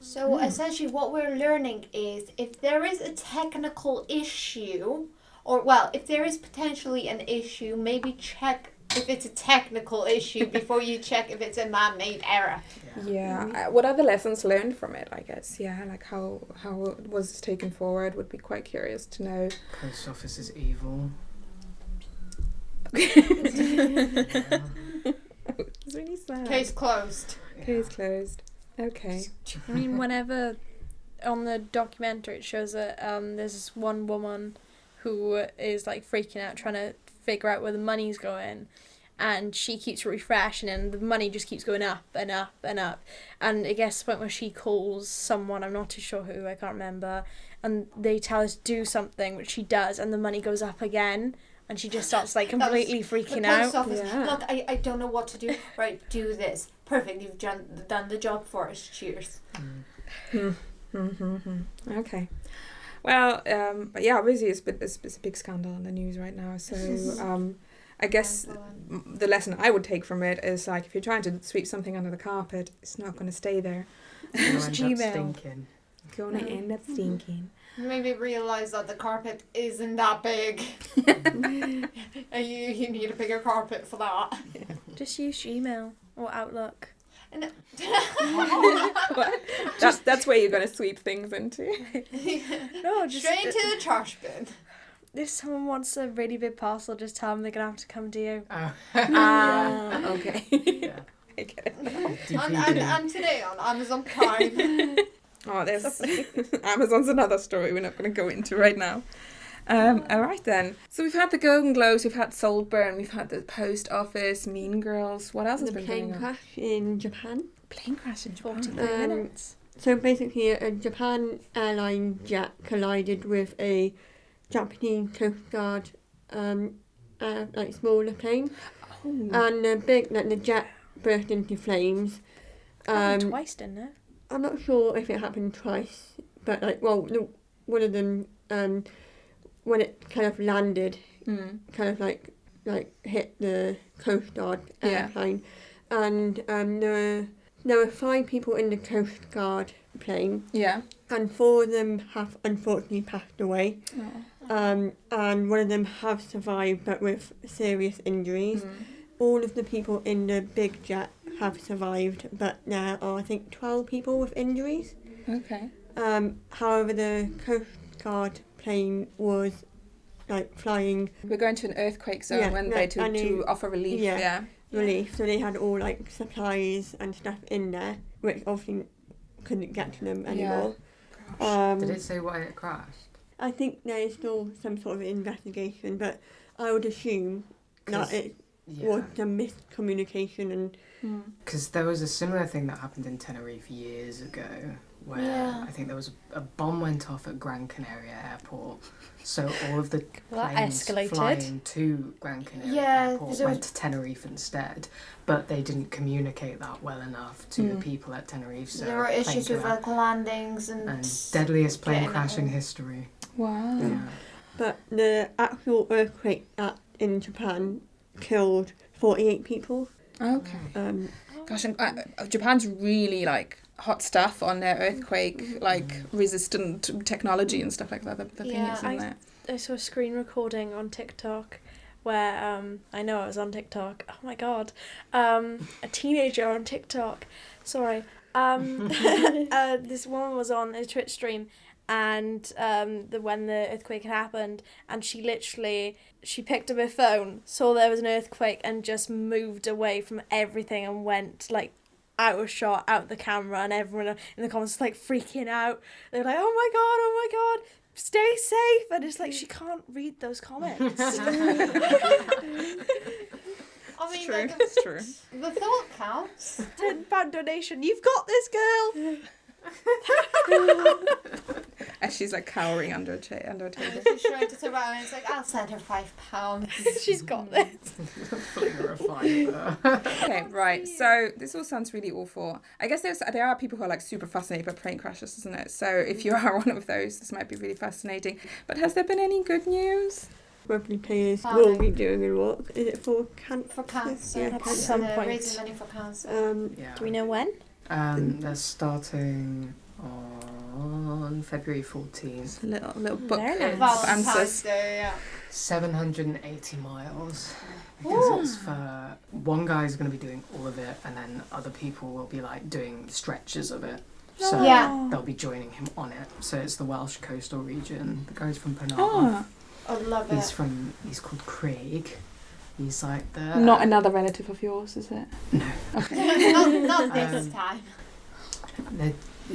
Speaker 4: So essentially what we're learning is, if there is a technical issue, if there is potentially an issue, maybe check if it's a technical issue before you check if it's a man-made error.
Speaker 2: Yeah. What are the lessons learned from it, I guess? Yeah, like how it was taken forward would be quite curious to know.
Speaker 6: Post Office is evil.
Speaker 2: It's really sad.
Speaker 4: Case closed.
Speaker 2: Case closed. Okay.
Speaker 5: I mean, whenever on the documentary it shows that there's this one woman who is like freaking out trying to figure out where the money's going, and she keeps refreshing and the money just keeps going up and up and up, and it gets to the point where she calls someone, I'm not too sure who, I can't remember, and they tell her to do something, which she does, and the money goes up again. And she just starts like completely freaking
Speaker 4: The post
Speaker 5: out.
Speaker 4: office,
Speaker 2: Yeah.
Speaker 4: look, I don't know what to do. Right, do this. Perfect, you've done the job for us. Cheers.
Speaker 2: Okay. Well, but yeah, obviously it's a big scandal in the news right now. So I guess the lesson I would take from it is, like, if you're trying to sweep something under the carpet, it's not going to stay there.
Speaker 6: It's
Speaker 5: Gmail.
Speaker 6: stinking.
Speaker 2: Going to end up stinking.
Speaker 4: Maybe realise that the carpet isn't that big. And you need a bigger carpet for that.
Speaker 5: Just use Gmail or Outlook.
Speaker 4: And
Speaker 2: That's where you're going to sweep things into.
Speaker 5: No, just
Speaker 4: straight into the trash bin.
Speaker 5: if someone wants a really big parcel, just tell them they're gonna have to come to you.
Speaker 6: Oh.
Speaker 2: Okay.
Speaker 6: Yeah.
Speaker 2: I get it.
Speaker 4: And today on Amazon Prime.
Speaker 2: Oh, there's Amazon's another story we're not going to go into right now. All right then. So we've had the Golden Globes, we've had Saltburn, we've had the Post Office, Mean Girls. What else has
Speaker 1: The
Speaker 2: been
Speaker 1: plane
Speaker 2: going on?
Speaker 1: crash in Japan.
Speaker 2: Plane crash in Japan.
Speaker 5: 43 minutes.
Speaker 1: So basically, a Japan airline jet collided with a Japanese Coast Guard, like smaller plane,
Speaker 2: Oh.
Speaker 1: and the jet burst into flames.
Speaker 5: Happened twice, didn't it?
Speaker 1: I'm not sure if it happened twice, but one of them, when it kind of landed, kind of like hit the Coast Guard airplane, and there were 5 people in the Coast Guard plane,
Speaker 2: Yeah.
Speaker 1: and 4 of them have unfortunately passed away, and one of them have survived but with serious injuries. All of the people in the big jet have survived, but there are, I think, 12 people with injuries.
Speaker 2: Okay.
Speaker 1: However, the Coast Guard plane was flying
Speaker 2: We're going to an earthquake zone,
Speaker 1: Yeah,
Speaker 2: weren't
Speaker 1: no,
Speaker 2: they,
Speaker 1: and
Speaker 2: to offer relief?
Speaker 1: yeah. relief, so they had all supplies and stuff in there, which obviously couldn't get to them anymore.
Speaker 6: Did it say why it crashed?
Speaker 1: I think there is still some sort of investigation, but I would assume that it was some miscommunication and.
Speaker 6: Because there was a similar thing that happened in Tenerife years ago, where I think there was a bomb went off at Gran Canaria Airport, so all of the
Speaker 5: Well, that
Speaker 6: planes
Speaker 5: escalated.
Speaker 6: flying to Gran Canaria
Speaker 4: Yeah,
Speaker 6: Airport
Speaker 4: there
Speaker 6: went to Tenerife instead, but they didn't communicate that well enough to the people at Tenerife. So
Speaker 4: There were
Speaker 6: plane
Speaker 4: issues with
Speaker 6: collapsed.
Speaker 4: landings and
Speaker 6: Deadliest plane
Speaker 4: getting
Speaker 6: crash in
Speaker 4: out.
Speaker 6: history.
Speaker 2: Wow.
Speaker 6: Yeah.
Speaker 1: But the actual earthquake in Japan killed 48 people.
Speaker 2: Okay. Gosh, and, Japan's really hot stuff on their earthquake resistant technology and stuff like that. The thing is in there.
Speaker 5: I saw a screen recording on TikTok where I know I was on TikTok. Oh my god, a teenager on TikTok. Sorry. This woman was on a Twitch stream, and when the earthquake had happened, and she picked up her phone, saw there was an earthquake, and just moved away from everything and went out of shot, out the camera, and everyone in the comments was freaking out. They were like, oh my god, stay safe, and it's she can't read those comments.
Speaker 4: I mean,
Speaker 2: True. It's true.
Speaker 4: The thought counts.
Speaker 5: £10 donation, you've got this, girl.
Speaker 2: And she's cowering under a table.
Speaker 4: She's trying to turn around and it's I'll send her £5.
Speaker 5: She's got this.
Speaker 6: Fling her a fiver.
Speaker 2: Okay, right. So this all sounds really awful. I guess there are people who are super fascinated by plane crashes, isn't it? So if you are one of those, this might be really fascinating. But has there been any good news?
Speaker 1: Rugby players will be doing a walk. Is it for cancer?
Speaker 4: For cancer.
Speaker 1: Yeah,
Speaker 5: At
Speaker 1: cancer.
Speaker 5: some point.
Speaker 4: Raising money for cancer.
Speaker 6: Yeah.
Speaker 5: Do we know when?
Speaker 6: They're starting on February 14th.
Speaker 2: A little book
Speaker 5: Very
Speaker 2: of
Speaker 5: nice.
Speaker 4: Valentine's
Speaker 2: answers.
Speaker 4: Day, yeah.
Speaker 6: 780 miles. Because it's for one guy's going to be doing all of it, and then other people will be doing stretches of it. So
Speaker 4: Yeah.
Speaker 6: they'll be joining him on it. So it's the Welsh coastal region. The guy's from Penarth.
Speaker 2: Oh,
Speaker 4: I love it.
Speaker 6: He's called Craig. He's the
Speaker 2: not another relative of yours, is it?
Speaker 6: No.
Speaker 2: Okay.
Speaker 4: not this time.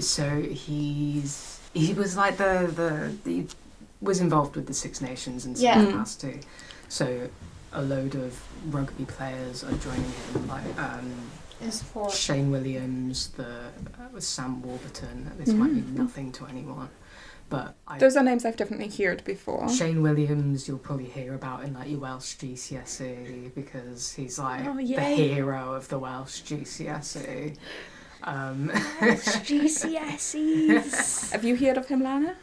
Speaker 6: So he was he was involved with the Six Nations in some
Speaker 4: Yeah.
Speaker 6: capacity. So a load of rugby players are joining him,
Speaker 4: In support.
Speaker 6: Shane Williams, with Sam Warburton. This might mean nothing to anyone, but
Speaker 2: Those are names I've definitely heard before.
Speaker 6: Shane Williams you'll probably hear about in your Welsh GCSE because he's the hero of the Welsh GCSE.
Speaker 5: GCSEs.
Speaker 2: Have you heard of him, Lana?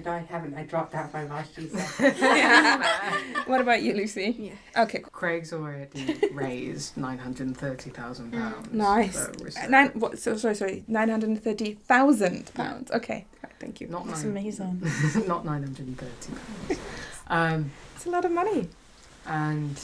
Speaker 3: No, I haven't. I dropped out my last year.
Speaker 2: What about you, Lucy?
Speaker 1: Yeah.
Speaker 2: Okay.
Speaker 6: Craig's already raised £930,000.
Speaker 2: Nice.
Speaker 6: for research.
Speaker 2: Sorry, £930,000. Okay, right, thank you.
Speaker 6: Not
Speaker 5: That's
Speaker 6: nine,
Speaker 5: amazing.
Speaker 6: not 930 pounds.
Speaker 2: It's a lot of money.
Speaker 6: And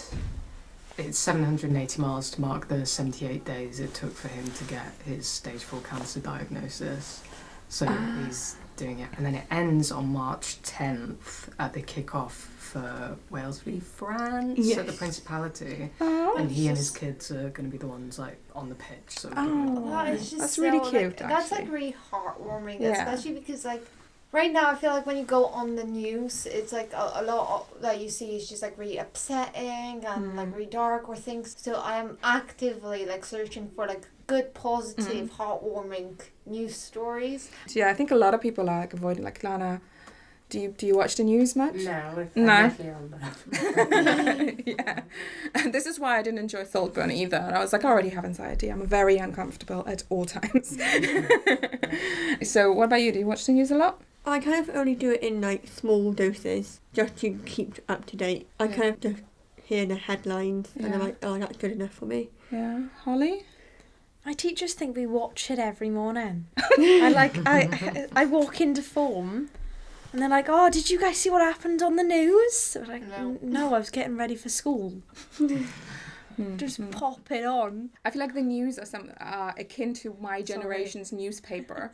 Speaker 6: it's 780 miles to mark the 78 days it took for him to get his stage 4 cancer diagnosis. So he's doing it. And then it ends on March 10th at the kick-off for Wales v France at the Principality. And he and his kids are going to be the ones like on the pitch. So
Speaker 2: that's really cute.
Speaker 4: That's like really heartwarming, especially because like right now I feel like when you go on the news, it's like a lot that you see is just like really upsetting and like really dark or things. So I am actively like searching for like good, positive, heartwarming news stories.
Speaker 2: Yeah, I think a lot of people are like avoiding, like Lana. Do you watch the news much?
Speaker 3: No.
Speaker 2: Yeah. And this is why I didn't enjoy Saltburn either. And I was like, I already have anxiety. I'm very uncomfortable at all times. So what about you? Do you watch the news a lot?
Speaker 1: I kind of only do it in like small doses just to keep up to date. I kind of just hear the headlines and I'm like, oh, that's good enough for me.
Speaker 2: Yeah. Holly?
Speaker 5: My teachers think we watch it every morning. I walk into form and they're like, oh, did you guys see what happened on the news? I'm like, no, I was getting ready for school. Just pop it on.
Speaker 2: I feel like the news are akin to my generation's newspaper.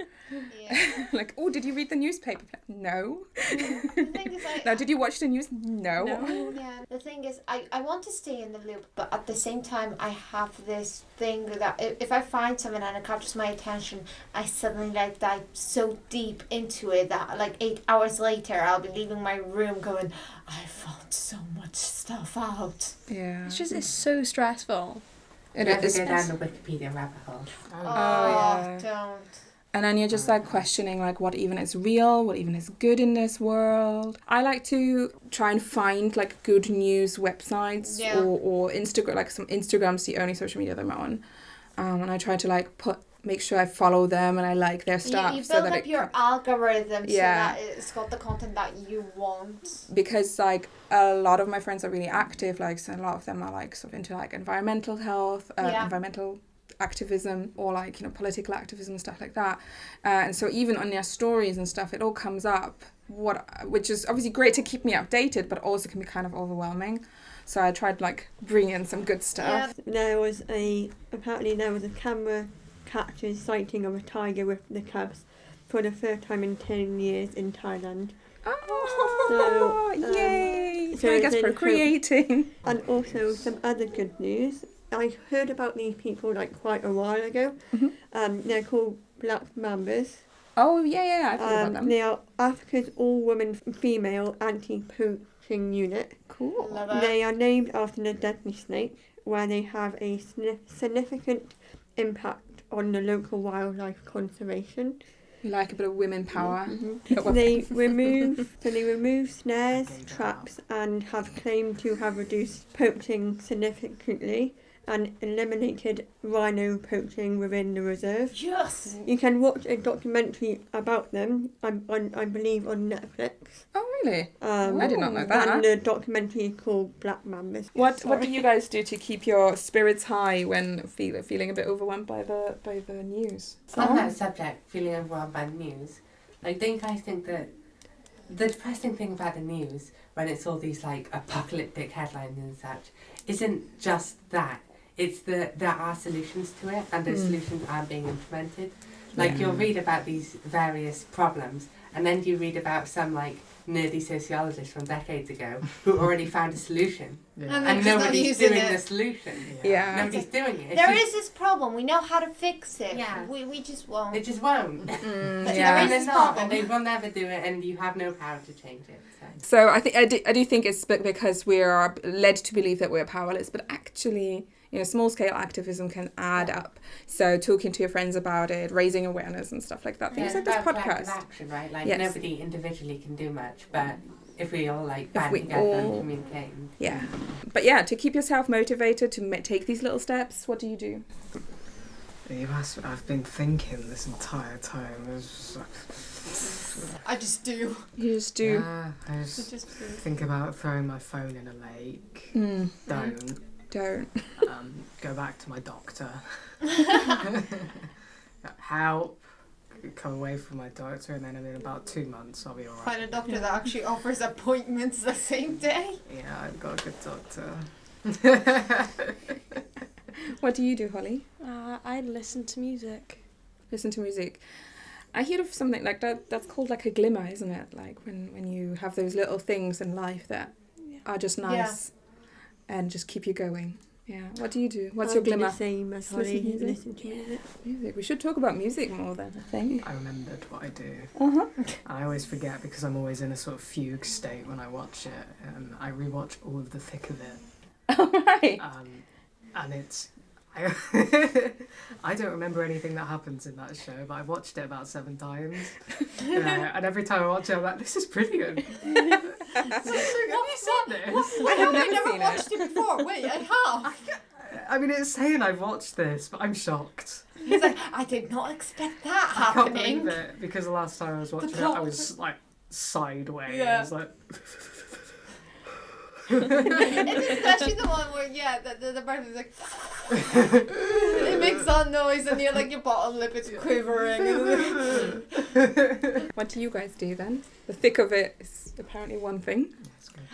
Speaker 2: Like, oh, did you read the newspaper? No.
Speaker 4: The thing is,
Speaker 2: now, did you watch the news? No.
Speaker 4: Yeah. The thing is, I want to stay in the loop, but at the same time, I have this thing that if I find something and it catches my attention, I suddenly like dive so deep into it that like 8 hours later, I'll be leaving my room going, I found so much stuff out.
Speaker 2: Yeah.
Speaker 5: It's so stressful.
Speaker 3: It is. Go down the Wikipedia rabbit hole.
Speaker 4: Don't.
Speaker 2: And then you're just like questioning like what even is real, what even is good in this world. I like to try and find like good news websites or Instagram, like some Instagram's the only social media that I'm on. And I try to like make sure I follow them and I like their stuff.
Speaker 4: You build up your algorithm so that it's got the content that you want.
Speaker 2: Because like a lot of my friends are really active, like so a lot of them are like sort of into like environmental health, environmental activism or like, you know, political activism and stuff like that. And so even on their stories and stuff, it all comes up, which is obviously great to keep me updated, but also can be kind of overwhelming. So I tried like bring in some good stuff.
Speaker 1: Yeah. There was a camera captured sighting of a tiger with the cubs for the first time in 10 years in Thailand.
Speaker 2: Oh, yay! So I guess procreating.
Speaker 1: And also some other good news. I heard about these people like quite a while ago. They're called black mambas.
Speaker 2: Oh, yeah, I've heard about them.
Speaker 1: They are Africa's all-woman female anti-poaching unit.
Speaker 2: Cool.
Speaker 4: Love it.
Speaker 1: They are named after the deadly snake, where they have a significant impact on the local wildlife conservation.
Speaker 2: You like a bit of women power.
Speaker 1: They remove snares, traps, and have claimed to have reduced poaching significantly and eliminated rhino poaching within the reserve.
Speaker 4: Yes!
Speaker 1: You can watch a documentary about them, I believe, on Netflix.
Speaker 2: Oh, really? I did not know that.
Speaker 1: And the documentary is called Black Mambas.
Speaker 2: What do you guys do to keep your spirits high when feeling a bit overwhelmed by the news?
Speaker 3: On that subject, feeling overwhelmed by the news, like, don't you guys think that the depressing thing about the news, when it's all these like apocalyptic headlines and such, isn't just that. It's that there are solutions to it and those solutions are being implemented. Like you'll read about these various problems and then you read about some like nerdy sociologist from decades ago who already found a solution. And nobody's doing the solution. Nobody's doing it.
Speaker 4: There is this problem. We know how to fix it.
Speaker 3: Yeah.
Speaker 4: We just won't.
Speaker 3: It just won't.
Speaker 4: There
Speaker 3: And
Speaker 4: is
Speaker 3: they're
Speaker 4: this
Speaker 3: not,
Speaker 4: problem.
Speaker 3: and they will never do it, and you have no power to change it.
Speaker 2: So I do think it's because we are led to believe that we're powerless, but actually, you know, small scale activism can add up. So talking to your friends about it, raising awareness and stuff like that. Things like this podcast.
Speaker 3: Action, right? Like
Speaker 2: Yes.
Speaker 3: nobody individually can do much, but if we all like band together and communicate.
Speaker 2: Yeah. But yeah, to keep yourself motivated to take these little steps, what do you do?
Speaker 6: I've been thinking this entire time. It was just like,
Speaker 4: I just do.
Speaker 2: You just do.
Speaker 6: yeah, I just think about throwing my phone in a lake. Don't. Go back to my doctor. Help. Come away from my doctor, and then in about 2 months I'll be alright.
Speaker 4: Find a doctor that actually offers appointments the same day.
Speaker 6: Yeah, I've got a good doctor.
Speaker 2: What do you do, Holly?
Speaker 5: I listen to music.
Speaker 2: Listen to music. I hear of something like that. That's called like a glimmer, isn't it? Like when you have those little things in life that are just nice and just keep you going. Yeah. What do you do? What's your glimmer?
Speaker 1: The same as Holly. Listen to music.
Speaker 2: Music. We should talk about music more then, I think.
Speaker 6: I remembered what I do.
Speaker 2: Uh-huh.
Speaker 6: I always forget because I'm always in a sort of fugue state when I watch it. I rewatch all of The Thick of It.
Speaker 2: All right.
Speaker 6: And it's... I don't remember anything that happens in that show, but I've watched it about 7 times. And every time I watch it, I'm like, this is brilliant. Have you seen this?
Speaker 4: I have
Speaker 2: never
Speaker 4: never
Speaker 2: seen
Speaker 4: watched it before. Wait, I have.
Speaker 6: I mean, it's saying I've watched this, but I'm shocked.
Speaker 4: He's like, I did not expect that
Speaker 6: I can't
Speaker 4: happening.
Speaker 6: believe it, because the last time I was watching it, I was like sideways.
Speaker 4: Yeah.
Speaker 6: I was like...
Speaker 4: It's especially the one where, the person's like, it makes that noise and you're like, your bottom lip is quivering.
Speaker 2: What do you guys do then? The thick of it is apparently one thing.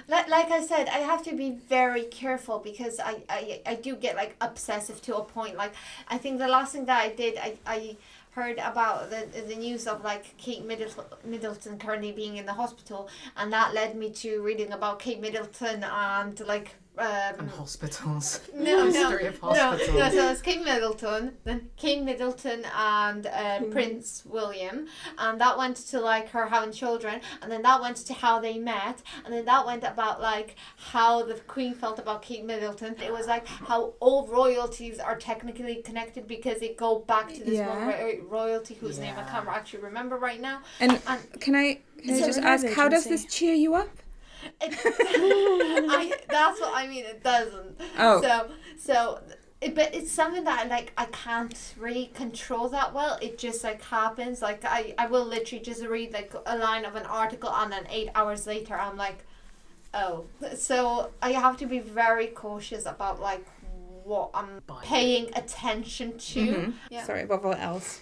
Speaker 4: Like I said, I have to be very careful because I do get like obsessive to a point. Like, I think the last thing that I did, I heard about the news of like Kate Middleton currently being in the hospital, and that led me to reading about Kate Middleton and like
Speaker 6: and hospitals.
Speaker 4: No,
Speaker 6: History of hospitals.
Speaker 4: no. So it's Kate Middleton, then Kate Middleton and Prince William, and that went to like her having children, and then that went to how they met, and then that went about like how the Queen felt about Kate Middleton. It was like how all royalties are technically connected because they go back to this one royalty whose name I can't actually remember right now.
Speaker 2: And can I just ask, how does this cheer you up?
Speaker 4: That's what I mean. It doesn't.
Speaker 2: Oh.
Speaker 4: But it's something that I can't really control that well. It just like happens. Like I will literally just read like a line of an article and then 8 hours later I'm like, oh. So I have to be very cautious about like what I'm paying attention to.
Speaker 2: Mm-hmm.
Speaker 4: Yeah.
Speaker 2: Sorry, above all else,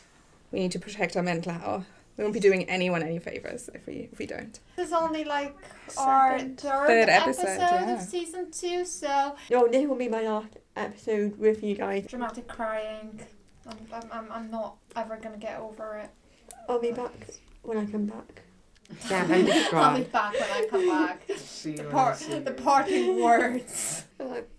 Speaker 2: we need to protect our mental health. We won't be doing anyone any favours if we don't.
Speaker 4: This is only like our third episode of season 2, so
Speaker 1: No, this will be my last episode with you guys.
Speaker 4: dramatic crying. I'm not ever gonna get over it.
Speaker 1: I'll be back when I come back.
Speaker 3: Yeah, then
Speaker 4: I'll be back when I come back.
Speaker 6: See you
Speaker 4: The
Speaker 6: when I see you.
Speaker 4: parting words.
Speaker 1: Like,